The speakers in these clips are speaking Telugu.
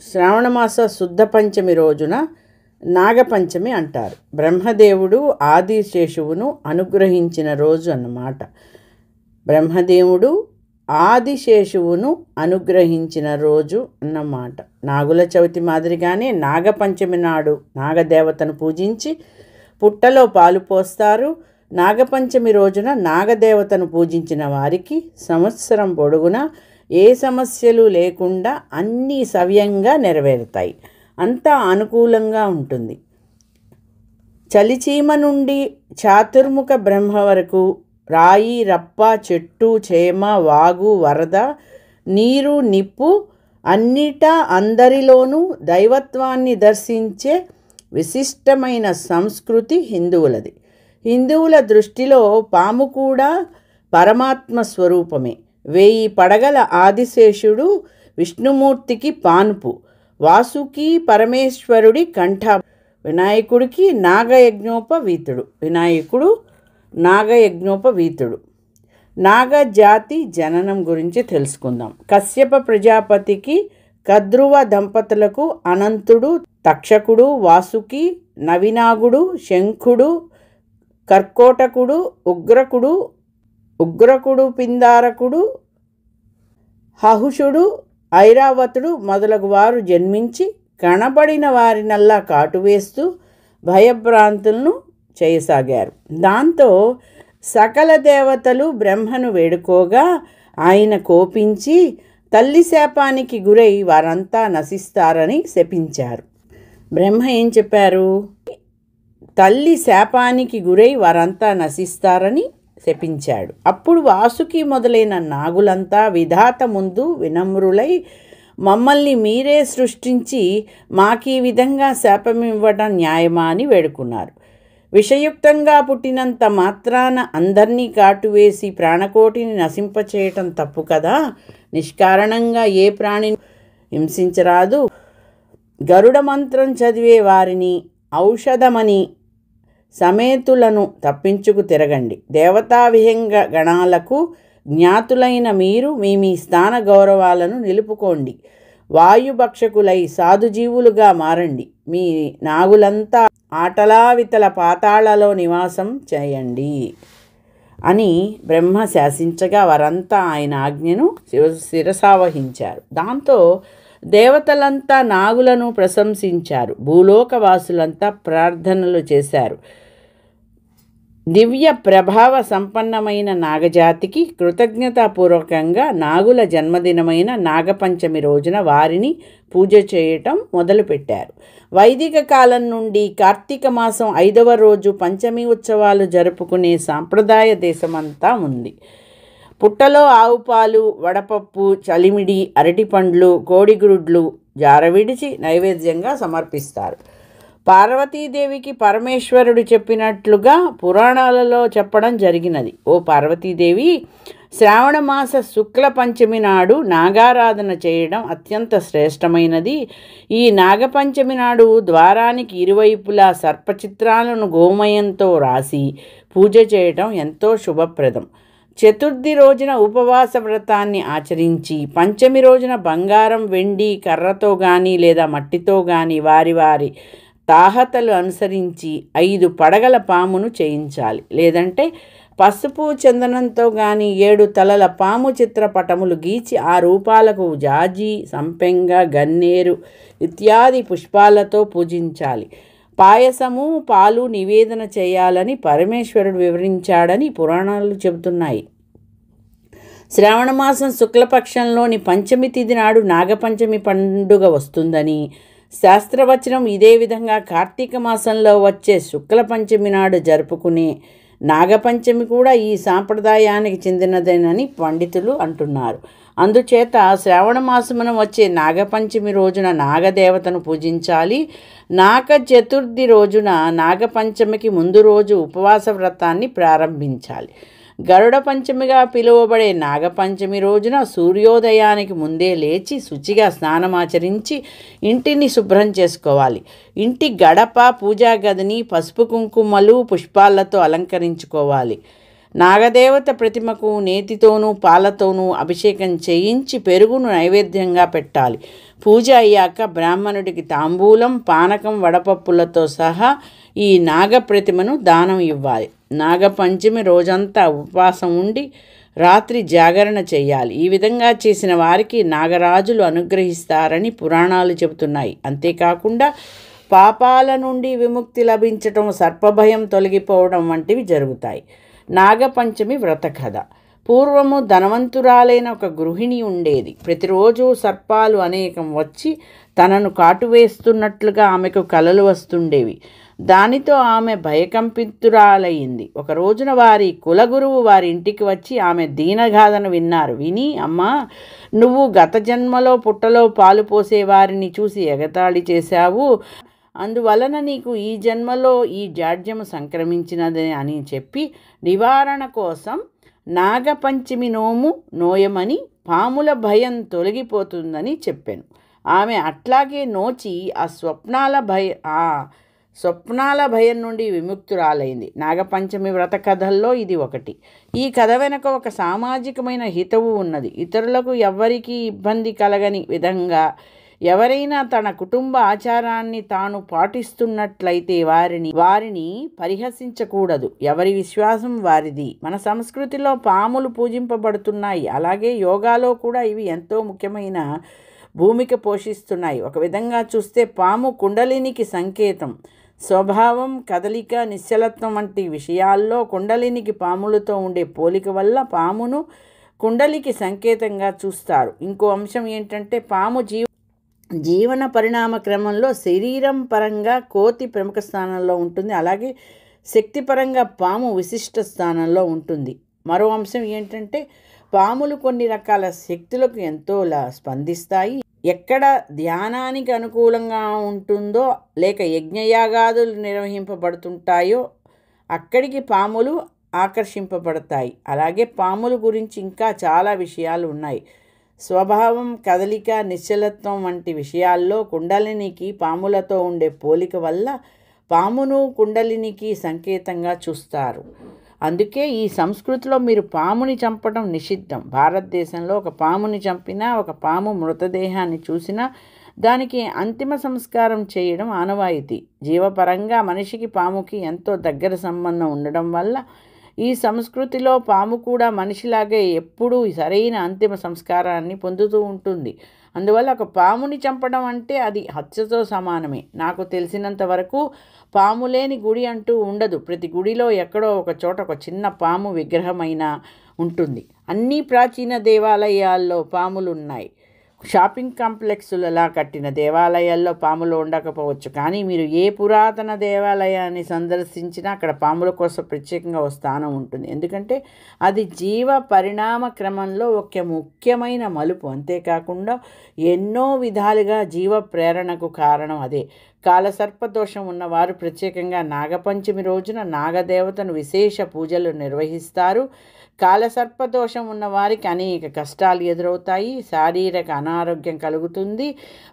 శ్రావణమాస శుద్ధ పంచమి రోజున నాగపంచమి అంటారు. బ్రహ్మదేవుడు ఆదిశేషువును అనుగ్రహించిన రోజు అన్నమాట. బ్రహ్మదేవుడు ఆదిశేషువును అనుగ్రహించిన రోజు అన్నమాట. నాగుల చవితి మాదిరిగానే నాగపంచమి నాడు నాగదేవతను పూజించి పుట్టలో పాలు పోస్తారు. నాగపంచమి రోజున నాగదేవతను పూజించిన వారికి సంవత్సరం పొడుగునా ఏ సమస్యలు లేకుండా అన్నీ సవ్యంగా నెరవేరుతాయి. అంతా అనుకూలంగా ఉంటుంది. చలిచీమ నుండి చాతుర్ముఖ బ్రహ్మ వరకు రాయి రప్ప చెట్టు చేమ వాగు వరద నీరు నిప్పు అన్నిటా అందరిలోనూ దైవత్వాన్ని దర్శించే విశిష్టమైన సంస్కృతి హిందువులది. హిందువుల దృష్టిలో పాము కూడా పరమాత్మ స్వరూపమే. 1000 పడగల ఆదిశేషుడు విష్ణుమూర్తికి పాన్పు, వాసుకి పరమేశ్వరుడి కంఠ, వినాయకుడు నాగయజ్ఞోపవీతుడు. నాగజాతి జననం గురించి తెలుసుకుందాం. కశ్యప ప్రజాపతికి కద్రువ దంపతులకు అనంతుడు, తక్షకుడు, వాసుకి, నవినాగుడు, శంఖుడు, కర్కోటకుడు, ఉగ్రకుడు, పిందారకుడు, హహుషుడు, ఐరావతుడు మొదలగు వారు జన్మించి కనబడిన వారినల్లా కాటువేస్తూ భయభ్రాంతులను చేయసాగారు. దాంతో సకల దేవతలు బ్రహ్మను వేడుకోగా ఆయన కోపించి తల్లి శాపానికి గురై వారంతా నశిస్తారని శపించారు. బ్రహ్మ ఏం చెప్పారు? తల్లి శాపానికి గురై వారంతా నశిస్తారని శపించాడు. అప్పుడు వాసుకి మొదలైన నాగులంతా విధాత ముందు వినమ్రులై మమ్మల్ని మీరే సృష్టించి మాకీ విధంగా శాపమివ్వడం న్యాయమా అని వేడుకున్నారు. విషయుక్తంగా పుట్టినంత మాత్రాన అందరినీ కాటువేసి ప్రాణకోటిని నశింపచేయటం తప్పు కదా. నిష్కారణంగా ఏ ప్రాణిని హింసించరాదు. గరుడ మంత్రం చదివే వారిని ఔషధమని సమేతులను తప్పించుకు తిరగండి. దేవతా విహంగ గణాలకు జ్ఞాతులైన మీరు మీ స్థాన గౌరవాలను నిలుపుకోండి. వాయుభక్షకులై సాధుజీవులుగా మారండి. మీ నాగులంతా ఆటలావితల పాతాళలో నివాసం చేయండి అని బ్రహ్మ శాసించగా వారంతా ఆయన ఆజ్ఞను శిరసావహించారు. దాంతో దేవతలంతా నాగులను ప్రశంసించారు. భూలోకవాసులంతా ప్రార్థనలు చేశారు. దివ్య ప్రభావ సంపన్నమైన నాగజాతికి కృతజ్ఞతాపూర్వకంగా నాగుల జన్మదినమైన నాగపంచమి రోజున వారిని పూజ చేయటం మొదలుపెట్టారు. వైదిక కాలం నుండి కార్తీక మాసం 5వ రోజు పంచమి ఉత్సవాలు జరుపుకునే సాంప్రదాయ దేశమంతా ఉంది. పుట్టలో ఆవుపాలు, వడపప్పు, చలిమిడి, అరటిపండ్లు, కోడిగుడ్లు జారవిడిచి నైవేద్యంగా సమర్పిస్తారు. పార్వతీదేవికి పరమేశ్వరుడు చెప్పినట్లుగా పురాణాలలో చెప్పడం జరిగినది. ఓ పార్వతీదేవి, శ్రావణమాస శుక్ల పంచమి నాడు నాగారాధన చేయడం అత్యంత శ్రేష్టమైనది. ఈ నాగపంచమి నాడు ద్వారానికి ఇరువైపులా సర్పచిత్రాలను గోమయంతో రాసి పూజ చేయడం ఎంతో శుభప్రదం. చతుర్థి రోజున ఉపవాస వ్రతాన్ని ఆచరించి పంచమి రోజున బంగారం, వెండి, కర్రతో కానీ లేదా మట్టితో కానీ వారి తాహతలు అనుసరించి 5 పడగల పామును చేయించాలి. లేదంటే పసుపు చందనంతో కానీ 7 తలల పాము చిత్రపటములు గీచి ఆ రూపాలకు జాజి, సంపెంగ, గన్నేరు ఇత్యాది పుష్పాలతో పూజించాలి. పాయసము, పాలు నివేదన చేయాలని పరమేశ్వరుడు వివరించాడని పురాణాలు చెబుతున్నాయి. శ్రావణమాసం శుక్లపక్షంలోని పంచమి తిథి నాడు నాగపంచమి పండుగ వస్తుందని శాస్త్రవచనం. ఇదే విధంగా కార్తీక మాసంలో వచ్చే శుక్ల పంచమి నాడు జరుపుకునే నాగపంచమి కూడా ఈ సాంప్రదాయానికి చెందినదేనని పండితులు అంటున్నారు. అందుచేత శ్రావణ మాసమున వచ్చే నాగపంచమి రోజున నాగదేవతను పూజించాలి. నాగ చతుర్థి రోజున నాగపంచమికి ముందు రోజు ఉపవాస వ్రతాన్ని ప్రారంభించాలి. గరుడ పంచమిగా పిలువబడే నాగపంచమి రోజున సూర్యోదయానికి ముందే లేచి శుచిగా స్నానమాచరించి ఇంటిని శుభ్రం చేసుకోవాలి. ఇంటి గడప, పూజా గదిని పసుపు కుంకుమలు పుష్పాలతో అలంకరించుకోవాలి. నాగదేవత ప్రతిమకు నేతితోనూ పాలతోనూ అభిషేకం చేయించి పెరుగును నైవేద్యంగా పెట్టాలి. పూజ అయ్యాక బ్రాహ్మణుడికి తాంబూలం, పానకం, వడపప్పులతో సహా ఈ నాగప్రతిమను దానం ఇవ్వాలి. నాగపంచమి రోజంతా ఉపవాసం ఉండి రాత్రి జాగరణ చేయాలి. ఈ విధంగా చేసిన వారికి నాగరాజులు అనుగ్రహిస్తారని పురాణాలు చెబుతున్నాయి. అంతేకాకుండా పాపాల నుండి విముక్తి లభించటం, సర్పభయం తొలగిపోవడం వంటివి జరుగుతాయి. నాగపంచమి వ్రత కథ. పూర్వము ధనవంతురాలైన ఒక గృహిణి ఉండేది. ప్రతిరోజు సర్పాలు అనేకం వచ్చి తనను కాటువేస్తున్నట్లుగా ఆమెకు కలలు వస్తుండేవి. దానితో ఆమె భయకంపితురాలయ్యింది. ఒక రోజున వారి కులగురువు వారి ఇంటికి వచ్చి ఆమె దీనగాథను విన్నారు. విని, అమ్మా, నువ్వు గత జన్మలో పుట్టలో పాలు పోసేవారిని చూసి ఎగతాళి చేశావు, అందువలన నీకు ఈ జన్మలో ఈ జాడ్యము సంక్రమించినదని అని చెప్పి నివారణ కోసం నాగపంచమి నోము నోయమని, పాముల భయం తొలగిపోతుందని చెప్పాను. ఆమె అట్లాగే నోచి స్వప్నాల భయం నుండి విముక్తురాలైంది. నాగపంచమి వ్రత కథల్లో ఇది ఒకటి. ఈ కథ వెనక ఒక సామాజికమైన హితవు ఉన్నది. ఇతరులకు ఎవ్వరికీ ఇబ్బంది కలగని విధంగా ఎవరైనా తన కుటుంబ ఆచారాన్ని తాను పాటిస్తున్నట్లయితే వారిని పరిహసించకూడదు. ఎవరి విశ్వాసం వారిది. మన సంస్కృతిలో పాములు పూజింపబడుతున్నాయి. అలాగే యోగాలో కూడా ఇవి ఎంతో ముఖ్యమైన భూమిక పోషిస్తున్నాయి. ఒక విధంగా చూస్తే పాము కుండలినికి సంకేతం. స్వభావం, కదలిక, నిశ్చలత్వం వంటి విషయాల్లో కుండలినికి పాములతో ఉండే పోలిక వల్ల పామును కుండలికి సంకేతంగా చూస్తారు. ఇంకో అంశం ఏంటంటే, పాము జీవన పరిణామ క్రమంలో శరీరం పరంగా కోతి ప్రముఖ స్థానంలో ఉంటుంది. అలాగే శక్తిపరంగా పాము విశిష్ట స్థానంలో ఉంటుంది. మరో అంశం ఏంటంటే, పాములు కొన్ని రకాల శక్తులకు ఎంతోలా స్పందిస్తాయి. ఎక్కడ ధ్యానానికి అనుకూలంగా ఉంటుందో లేక యజ్ఞయాగాదులు నిర్వహింపబడుతుంటాయో అక్కడికి పాములు ఆకర్షింపబడతాయి. అలాగే పాముల గురించి ఇంకా చాలా విషయాలు ఉన్నాయి. స్వభావం, కదలిక, నిశ్చలత్వం వంటి విషయాల్లో కుండలినికి పాములతో ఉండే పోలిక వల్ల పామును కుండలినికి సంకేతంగా చూస్తారు. అందుకే ఈ సంస్కృతిలో మీరు పాముని చంపడం నిషిద్ధం. భారతదేశంలో ఒక పాముని చంపినా, ఒక పాము మృతదేహాన్ని చూసినా దానికి అంతిమ సంస్కారం చేయడం ఆనవాయితీ. జీవపరంగా మనిషికి పాముకి ఎంతో దగ్గర సంబంధం ఉండడం వల్ల ఈ సంస్కృతిలో పాము కూడా మనిషిలాగే ఎప్పుడూ సరైన అంతిమ సంస్కారాన్ని పొందుతూ ఉంటుంది. అందువల్ల ఒక పాముని చంపడం అంటే అది హత్యతో సమానమే. నాకు తెలిసినంత వరకు పాము లేని గుడి అంటూ ఉండదు. ప్రతి గుడిలో ఎక్కడో ఒక చోట ఒక చిన్న పాము విగ్రహమైనా ఉంటుంది. అన్ని ప్రాచీన దేవాలయాల్లో పాములు ఉన్నాయి. షాపింగ్ కాంప్లెక్స్లలా కట్టిన దేవాలయాల్లో పాములు ఉండకపోవచ్చు, కానీ మీరు ఏ పురాతన దేవాలయాన్ని సందర్శించినా అక్కడ పాముల కోసం ప్రత్యేకంగా ఒక స్థానం ఉంటుంది. ఎందుకంటే అది జీవ పరిణామ క్రమంలో ఒక ముఖ్యమైన మలుపు. అంతేకాకుండా ఎన్నో విధాలుగా జీవ ప్రేరణకు కారణం అదే. కాలసర్పదోషం ఉన్నవారు ప్రత్యేకంగా నాగపంచమి రోజున నాగదేవతను విశేష పూజలు నిర్వహిస్తారు. కాలసర్పదోషం ఉన్నవారికి అనేక కష్టాలు ఎదురవుతాయి. శారీరక అనారోగ్యం కలుగుతుంది.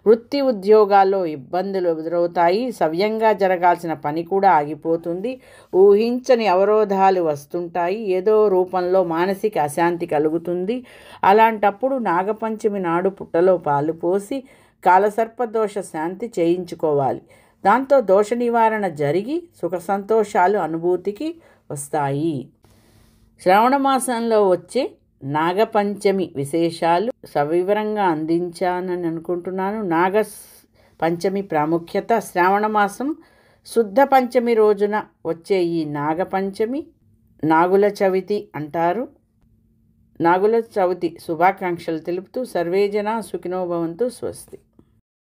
వృత్తి ఉద్యోగాల్లో ఇబ్బందులు ఎదురవుతాయి. సవ్యంగా జరగాల్సిన పని కూడా ఆగిపోతుంది. ఊహించని అవరోధాలు వస్తుంటాయి. ఏదో రూపంలో మానసిక అశాంతి కలుగుతుంది. అలాంటప్పుడు నాగపంచమి నాడు పుట్టలో పాలు పోసి కాలసర్పదోష శాంతి చేయించుకోవాలి. దాంతో దోష నివారణ జరిగి సుఖ సంతోషాలు అనుభూతికి వస్తాయి. శ్రావణ మాసంలో వచ్చే నాగపంచమి విశేషాలు సవివరంగా అందించానని అనుకుంటున్నాను. నాగపంచమి ప్రాముఖ్యత. శ్రావణ మాసం శుద్ధ పంచమి రోజున వచ్చే ఈ నాగపంచమి నాగుల చవితి అంటారు. నాగుల చవితి శుభాకాంక్షలు తెలుపుతూ సర్వే జనా సుఖినో భవంతు. స్వస్తి.